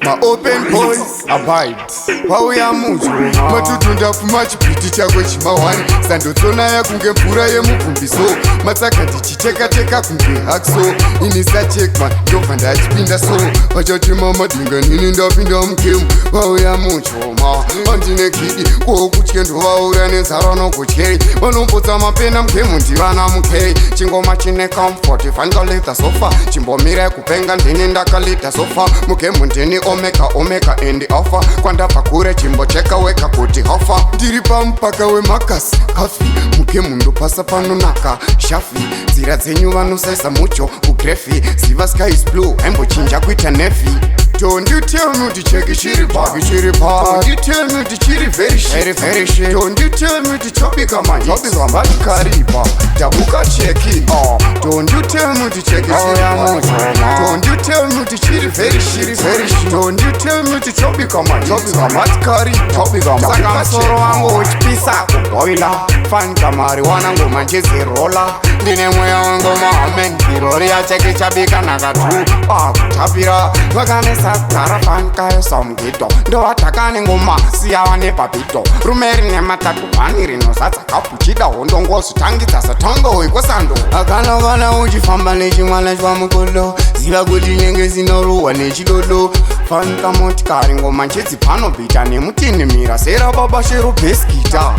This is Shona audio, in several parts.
My open boys abide wauya mucho matutunda pfuma chipiti chako chimawani sandotsona yakunge mvura yemubvumbiso matsaka ndichiteka-teka kunge hakso ini sachekman ndobva ndachipinda so vachati mamadinga nini ndapinda mukemu vauya mucho ma andine kidi kwokutye ndovaura nenzara nokutyei vanombotsa mapena mukemu ndivana mukei chingoma chine comfort fangaleta sofa chimbomira kupenga ndini ndakaleta sofa mukemu ndini omeka endi ofa kwandabva kure chimbocheka weka kuti hofa ndiri pamupaka wemakasi kafi mukemu ndopasa panonaka shafi nzira dzenyu vanosaisa mucho kugrefi ziva sky is blue hembochinja kuita nefi Don't you tell me to check it, chiri party. Don't you tell me to chiri very shit. Don't you tell me to chop it, come on. Chop it, come on. Kariba, Jabuka check it. Don't you tell me to check it, don't you tell me to chiri very shit. Don't you tell me to chop it, come on. Chop it, come on. Kariba, chop it, come on. Saka soro wangu uchipisa kuboila. Fan kamari wanangu manchezi rola. Dine moya wangu mahamen. Kirori ya cheki chabika nakatu. Kutapira, wakamesa Karafanka somgido ndo watakane ngoma siyawane papito rumeri nematatu vaniri nosatsa kapuchida hondo ngosu tangitsa satongo wekosando akanokana uchifamba nechimwana chwamukolo ziva kuti nyenge zinoruwa nechidodo fanka motikari ngoma nchedzi panobhita nemutini mira sera baba shero beskita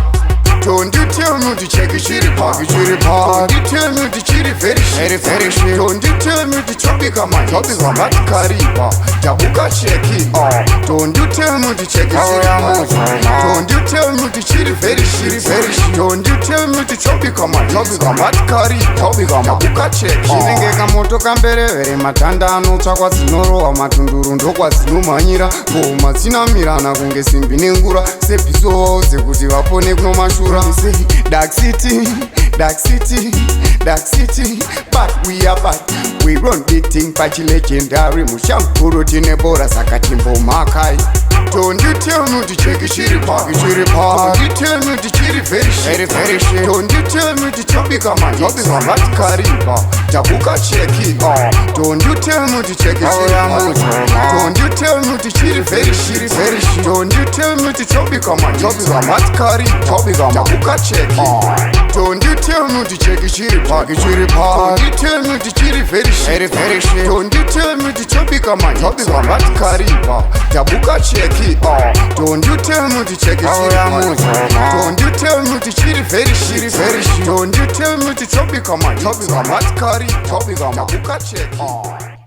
Don't you tell me to check it, chiri party. Don't you tell me to chiri very shit. Don't you tell me to chop it, come on. Chop it, come on. Kariba, Jabuka check it. Don't you tell me to check it, don't you tell me to chiri very shit. Don't you tell me to chop it, come on. Chop it, come on. Kariba, chop it, come on. Jabuka check it. Chinenge kamoto kamberevere matanda anotsvakwa dzinorowa matunduru ndokwadzinomhanyira ngoma dzinamirana kunge simbi nengura sepiso dzekuti vapone kuno mashura Dark city, but we are bad. We run big thing, pachi legendary. Mushampuro tinebora sakatimbo makai. Don't you tell me to check it, chiri party. Don't you tell me to chiri very shit. Don't you tell me to chop it, come on. Chop it, come on. Kariba, Jabuka check it. Don't you tell me to check it, don't you tell me to chiri very shit. Don't you tell me to chop it, come on. Chop it, come on. Kariba, chop it, come on. Jabuka check it. Don't you tell me to check it, chiri party. Don't you tell me to chiri very shit. Don't you tell me to chop it, come on. Chop it, come on. Kariba, Jabuka check it. Don't you tell me to check it, don't you tell me to chiri very shit. Don't you tell me to chop it, come on. Chop it, come on. Kariba, chop it, come on. Jabuka check it.